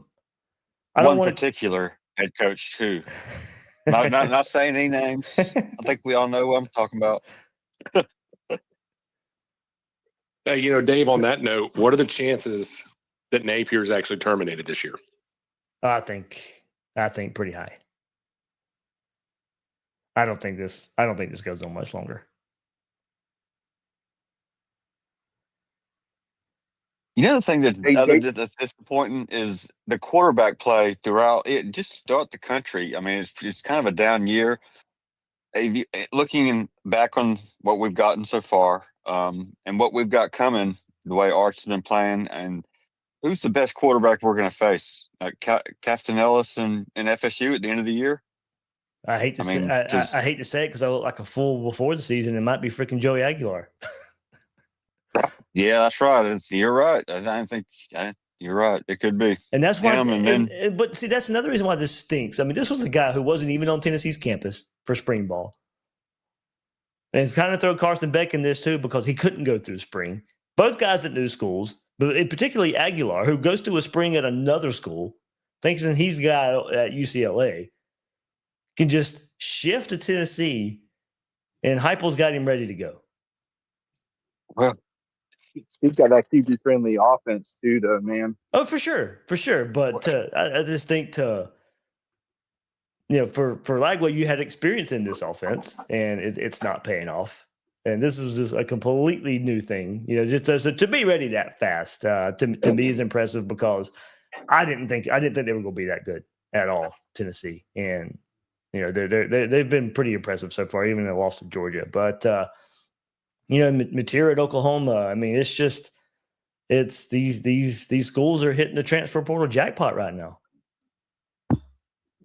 I don't One want particular head coach who, not saying any names. I think we all know who I'm talking about. Hey, Dave, on that note, what are the chances that Napier is actually terminated this year? I think pretty high. I don't think this goes on much longer. The thing that's disappointing is the quarterback play throughout the country. I mean, it's kind of a down year. Looking back on what we've gotten so far, and what we've got coming, the way Art's been playing, and who's the best quarterback we're going to face? Castanellis and FSU at the end of the year? I hate to say it, because I look like a fool before the season. It might be freaking Joey Aguilar. Yeah, that's right. You're right. I think you're right. It could be. And that's why. But see, that's another reason why this stinks. I mean, this was a guy who wasn't even on Tennessee's campus for spring ball. And it's kind of throw Carson Beck in this too, because he couldn't go through spring. Both guys at new schools, but particularly Aguilar, who goes through a spring at another school, thinks that he's the guy at UCLA, can just shift to Tennessee, and Heupel's got him ready to go. Well, he's got that QB-friendly offense too, though, man. Oh, for sure. But I just think for Lagway, you had experience in this offense, and it's not paying off. And this is just a completely new thing. Just to be ready that fast, to me is impressive, because I didn't think they were going to be that good at all, Tennessee. And they've been pretty impressive so far, even in the loss to Georgia. But Napier at Oklahoma, I mean, it's these schools are hitting the transfer portal jackpot right now.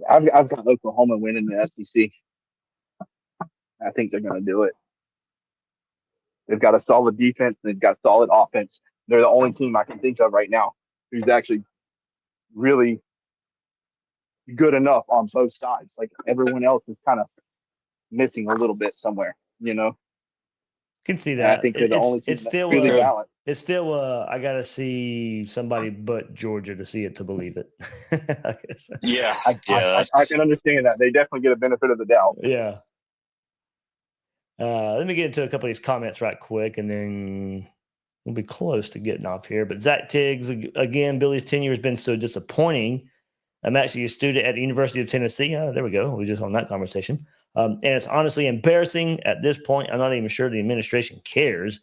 I've got Oklahoma winning the SEC. I think they're going to do it. They've got a solid defense, and they've got solid offense. They're the only team I can think of right now who's actually really good enough on both sides. Like, everyone else is kind of missing a little bit somewhere, Can see that. And I think they're the only team that's really balanced. It's still I gotta see somebody but Georgia to see it to believe it. I guess. Yeah, I can understand that. They definitely get a benefit of the doubt. Yeah. Let me get into a couple of these comments right quick, and then we'll be close to getting off here. But Zach Tiggs, again, Billy's tenure has been so disappointing. I'm actually a student at the University of Tennessee. There we go. We just on that conversation. And it's honestly embarrassing at this point. I'm not even sure the administration cares.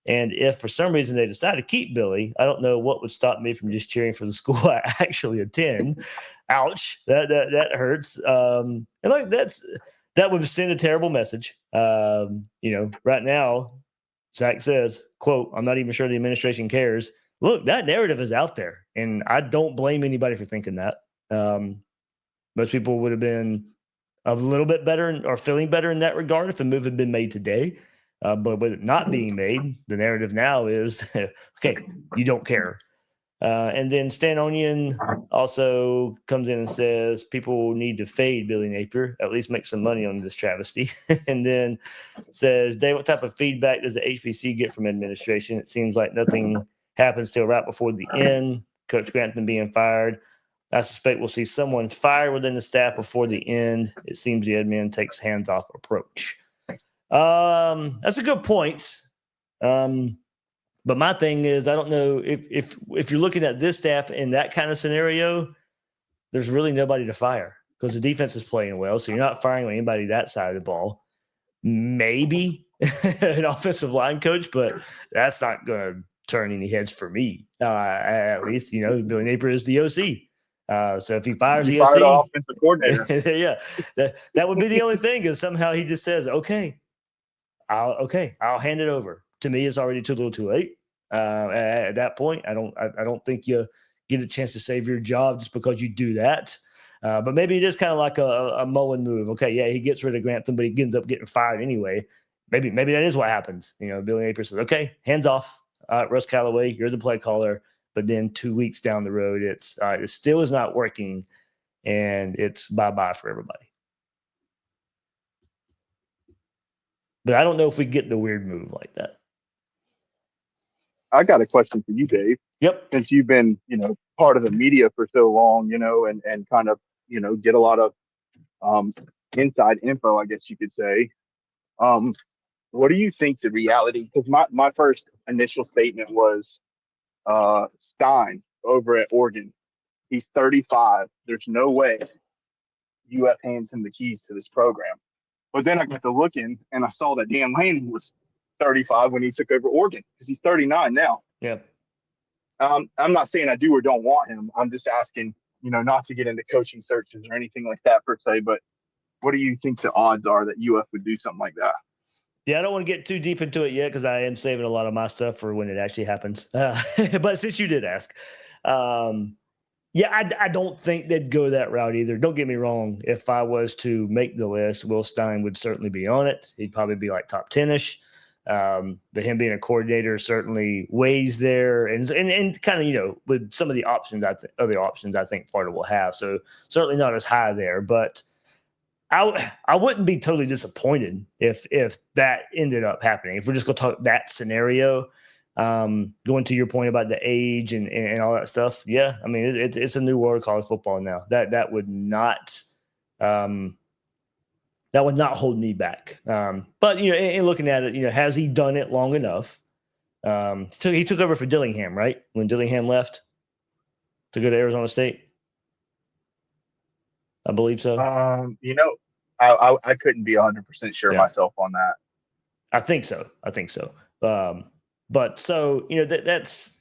And if for some reason they decide to keep Billy, I don't know what would stop me from just cheering for the school I actually attend. Ouch. That hurts. And like that would send a terrible message. Right now, Zach says, quote, "I'm not even sure the administration cares." Look, that narrative is out there, and I don't blame anybody for thinking that. Most people would have been a little bit better or feeling better in that regard if a move had been made today. But with it not being made, the narrative now is, okay, you don't care. And then Stan Onion also comes in and says people need to fade Billy Napier, at least make some money on this travesty. And then says, Dave, what type of feedback does the HBC get from administration? It seems like nothing happens till right before the end. Coach Grantham being fired. I suspect we'll see someone fired within the staff before the end. It seems the admin takes hands-off approach. That's a good point. But my thing is, I don't know if you're looking at this staff in that kind of scenario, there's really nobody to fire because the defense is playing well. So you're not firing anybody that side of the ball. maybe an offensive line coach, but that's not going to turn any heads for me. At least, Billy Napier is the OC. So if he fires the fired our OC, offensive coordinator. yeah, that would be the only thing is somehow he just says, okay, I'll hand it over. To me, it's already too little too late. At that point, I don't think you get a chance to save your job just because you do that. But maybe it is kind of like a Mullen move. Okay, yeah, he gets rid of Grantham, but he ends up getting fired anyway. Maybe that is what happens. Billy Napier says, okay, hands off. Russ Callaway, you're the play caller. But then 2 weeks down the road, it still is not working, and it's bye-bye for everybody. But I don't know if we get the weird move like that. I got a question for you, Dave. Yep. Since you've been, part of the media for so long, and kind of, get a lot of inside info, I guess you could say. What do you think the reality? Because my first initial statement was Stein over at Oregon. He's 35. There's no way UF hands him the keys to this program. But then I got to looking, and I saw that Dan Lanning was 35 when he took over Oregon, because he's 39 now. Yeah. I'm not saying I do or don't want him. I'm just asking, not to get into coaching searches or anything like that per se. But what do you think the odds are that UF would do something like that? Yeah, I don't want to get too deep into it yet because I am saving a lot of my stuff for when it actually happens. But since you did ask, I don't think they'd go that route either. Don't get me wrong. If I was to make the list, Will Stein would certainly be on it. He'd probably be like top 10-ish. But him being a coordinator certainly weighs there, and kind of with some of the options, other options I think Florida will have. So certainly not as high there, but I wouldn't be totally disappointed if that ended up happening. If we're just going to talk that scenario, going to your point about the age and all that stuff, yeah, I mean it's a new world of college football now. That would not hold me back. But in looking at it, has he done it long enough? He took over for Dillingham, right? When Dillingham left to go to Arizona State. I believe so. I couldn't be 100% sure myself on that. I think so. But so that's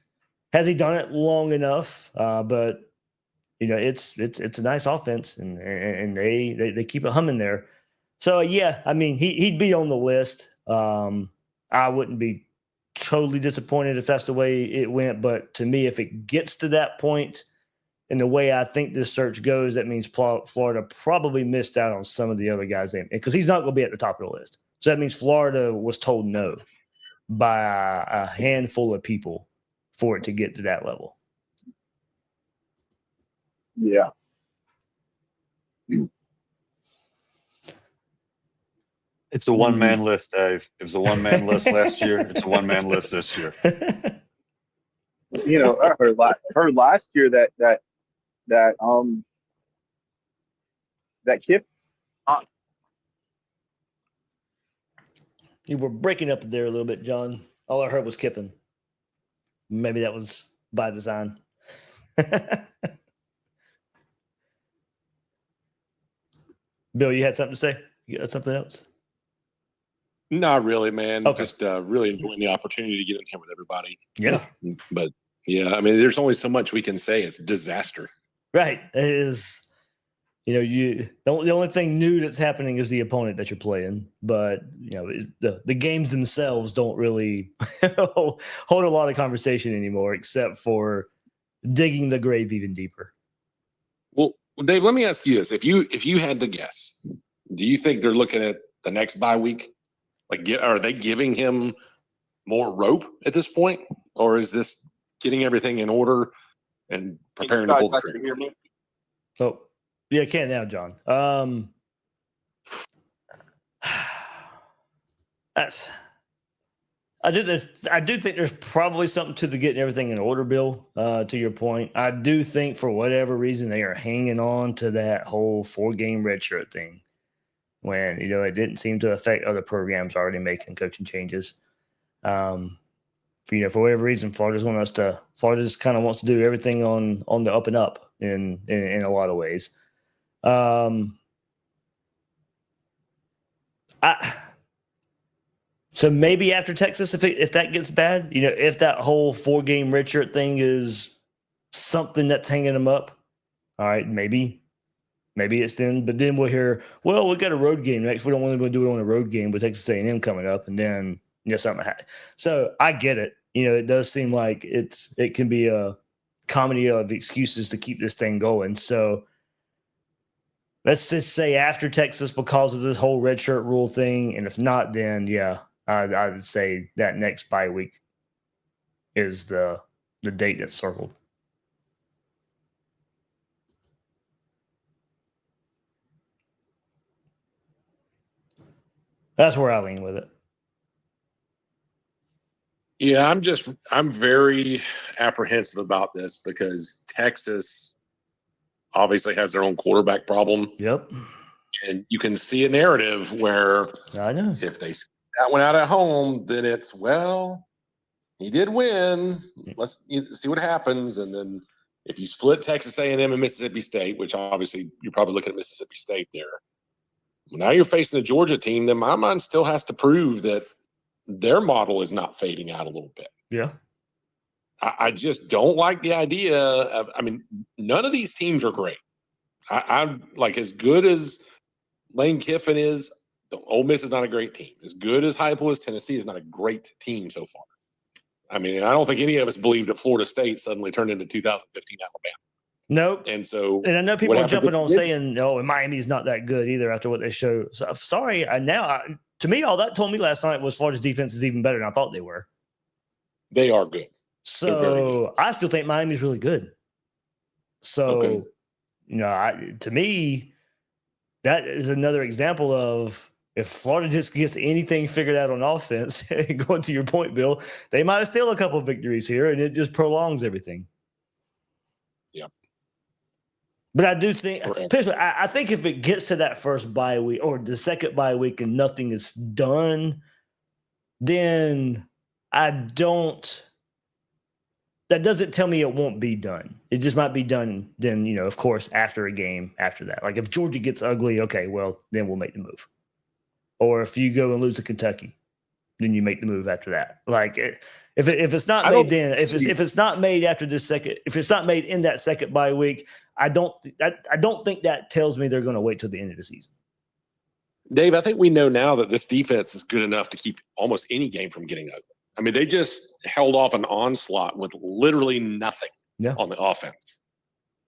has he done it long enough? But it's a nice offense, and they keep it humming there. So yeah, I mean he'd be on the list. I wouldn't be totally disappointed if that's the way it went. But to me, if it gets to that point, and the way I think this search goes, that means Florida probably missed out on some of the other guys because he's not going to be at the top of the list. So that means Florida was told no by a handful of people for it to get to that level. Yeah. It's a one-man list, Dave. It was a one-man list last year. It's a one-man list this year. I heard last year that Kip. You were breaking up there a little bit, John. All I heard was Kiffin. Maybe that was by design. Bill, you had something to say? You got something else? Not really, man. Okay. Just really enjoying the opportunity to get in here with everybody. Yeah. But yeah, I mean, there's only so much we can say. It's a disaster. Right. It is. The only thing new that's happening is the opponent that you're playing, but the games themselves don't really hold a lot of conversation anymore, except for digging the grave even deeper. Well, Dave, let me ask you this: if you had to guess, do you think they're looking at the next bye week? Like, are they giving him more rope at this point, or is this getting everything in order and preparing to pull the trigger? Oh, yeah, I can now, John. I do think there's probably something to the getting everything in order, Bill, to your point. I do think for whatever reason they are hanging on to that whole 4-game redshirt thing when, it didn't seem to affect other programs already making coaching changes. For whatever reason, Florida just kind of wants to do everything on the up and up in a lot of ways. So maybe after Texas, if that gets bad, if that whole 4-game redshirt thing is something that's hanging them up, all right, maybe it's then. But then we'll hear, well, we got a road game next. We don't want to do it on a road game with Texas A&M coming up, and then something happens. So I get it. It does seem like it can be a comedy of excuses to keep this thing going. So let's just say after Texas because of this whole redshirt rule thing, and if not, then I would say that next bye week is the date that's circled. That's where I lean with it. Yeah, I'm very apprehensive about this because Texas obviously has their own quarterback problem. Yep. And you can see a narrative where I know if they skip that one out at home, then it's, well, he did win. Let's see what happens. And then if you split Texas A&M and Mississippi State, which obviously you're probably looking at Mississippi State there. Now you're facing a Georgia team that in my mind still has to prove that their model is not fading out a little bit. Yeah. I just don't like the idea of, none of these teams are great. I'm like, as good as Lane Kiffin is, Ole Miss is not a great team. As good as Heupel is, Tennessee is not a great team so far. I don't think any of us believed that Florida State suddenly turned into 2015 Alabama. Nope. And I know people are jumping on saying, "Oh, and Miami's not that good either." After what they showed, so, sorry. To me, all that told me last night was Florida's defense is even better than I thought they were. They are good. So I still think Miami's really good. So, to me, that is another example of if Florida just gets anything figured out on offense, going to your point, Bill, they might have still a couple of victories here, and it just prolongs everything. Yeah. But I do think, I think if it gets to that first bye week or the second bye week and nothing is done, then that doesn't tell me it won't be done. It just might be done then, of course, after a game after that. Like if Georgia gets ugly, okay, well, then we'll make the move. Or if you go and lose to Kentucky, then you make the move after that. Like if it's not made then, if it's not made after this second, if it's not made in that second bye week, I don't think that tells me they're going to wait till the end of the season. Dave, I think we know now that this defense is good enough to keep almost any game from getting ugly. They just held off an onslaught with literally nothing on the offense.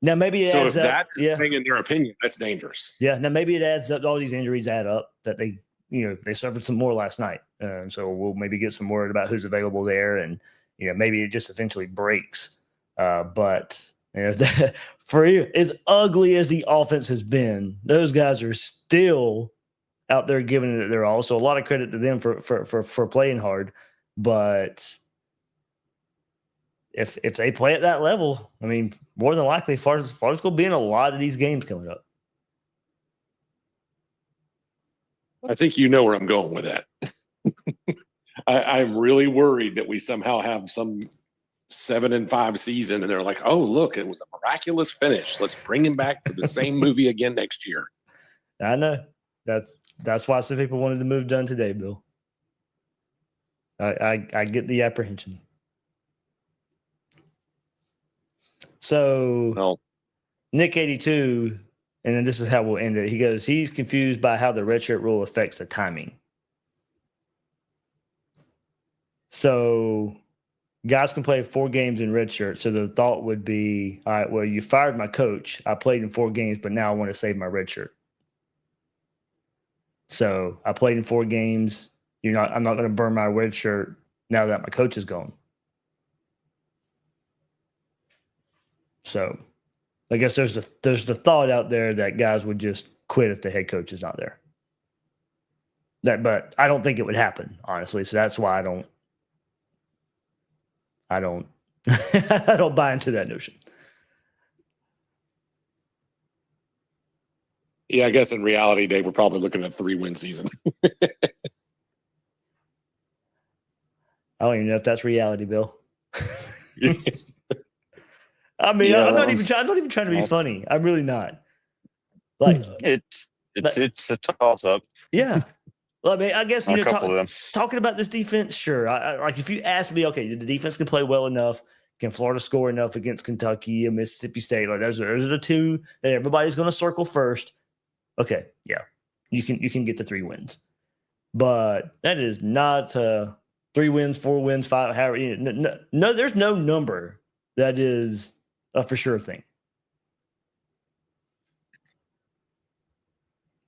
Now maybe it adds if up. that's thing in their opinion, that's dangerous. Yeah. Now maybe it adds up. All these injuries add up that they suffered some more last night. And so we'll maybe get some word about who's available there. And, maybe it just eventually breaks. But for you, as ugly as the offense has been, those guys are still out there giving it their all. So a lot of credit to them for playing hard. But if they play at that level, more than likely, Florida's going to be in a lot of these games coming up. I think you know where I'm going with that. I'm really worried that we somehow have some 7-5 season and they're like, oh, look, it was a miraculous finish. Let's bring him back for the same movie again next year. I know. That's why some people wanted the move done today, Bill. I get the apprehension. So Nick 82, and then this is how we'll end it. He goes, he's confused by how the redshirt rule affects the timing. So guys can play 4 games in redshirt. So the thought would be, all right, well, you fired my coach. I played in 4 games, but now I want to save my redshirt. So I played in 4 games. I'm not going to burn my redshirt now that my coach is gone. So I guess there's the thought out there that guys would just quit if the head coach is not there. But I don't think it would happen, honestly. So that's why I don't I don't buy into that notion. Yeah, I guess in reality, Dave, we're probably looking at a 3-win season. I don't even know if that's reality, Bill. I'm not even trying to be funny. I'm really not. Like it's a toss up. Yeah. Well, I mean, I guess, A couple of them. talking about this defense, sure. Like if you ask me, okay, the defense can play well enough. Can Florida score enough against Kentucky and Mississippi State? Like those are the two that everybody's going to circle first. Okay, yeah, you can get the 3 wins, but that is not 3 wins, 4 wins, 5. However, no, there's no number that is a for sure thing.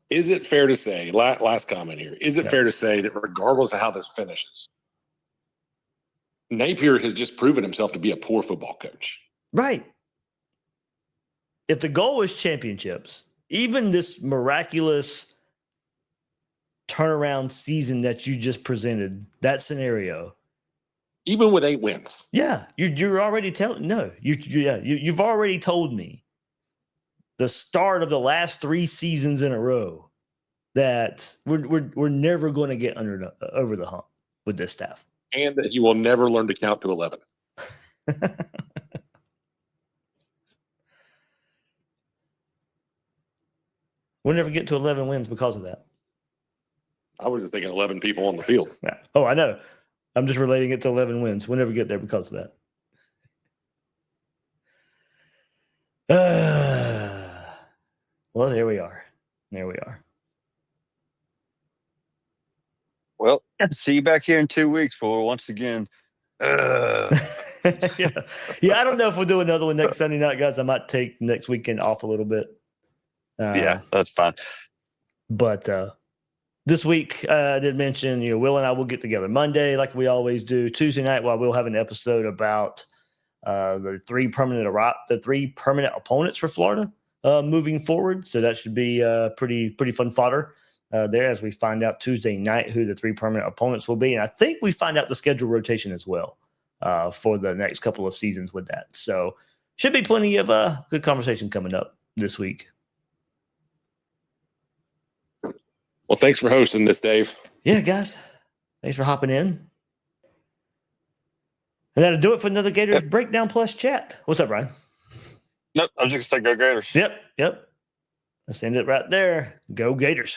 Is it fair to say, last comment here, is it fair to say that regardless of how this finishes, Napier has just proven himself to be a poor football coach? Right. If the goal is championships, even this miraculous turnaround season that you just presented, that scenario, even with 8 wins, you're already telling you've already told me the start of the last 3 seasons in a row that we're never going to get over the hump with this staff, and that he will never learn to count to 11. We'll never get to 11 wins because of that. I was just thinking 11 people on the field. Yeah. Oh, I know. I'm just relating it to 11 wins. We'll never get there because of that. Well, there we are. Well, see you back here in 2 weeks for once again. Yeah, I don't know if we'll do another one next Sunday night, guys. I might take next weekend off a little bit. Yeah, that's fine. But this week, I did mention, Will and I will get together Monday like we always do. Tuesday night, we'll have an episode about the 3 permanent opponents for Florida moving forward. So that should be pretty fun fodder there as we find out Tuesday night who the 3 permanent opponents will be. And I think we find out the schedule rotation as well for the next couple of seasons with that. So should be plenty of good conversation coming up this week. Well, thanks for hosting this, Dave. Yeah, guys. Thanks for hopping in. And that'll do it for another Gators Breakdown Plus chat. What's up, Brian? Nope, I was just going to say go Gators. Yep. Let's end it right there. Go Gators.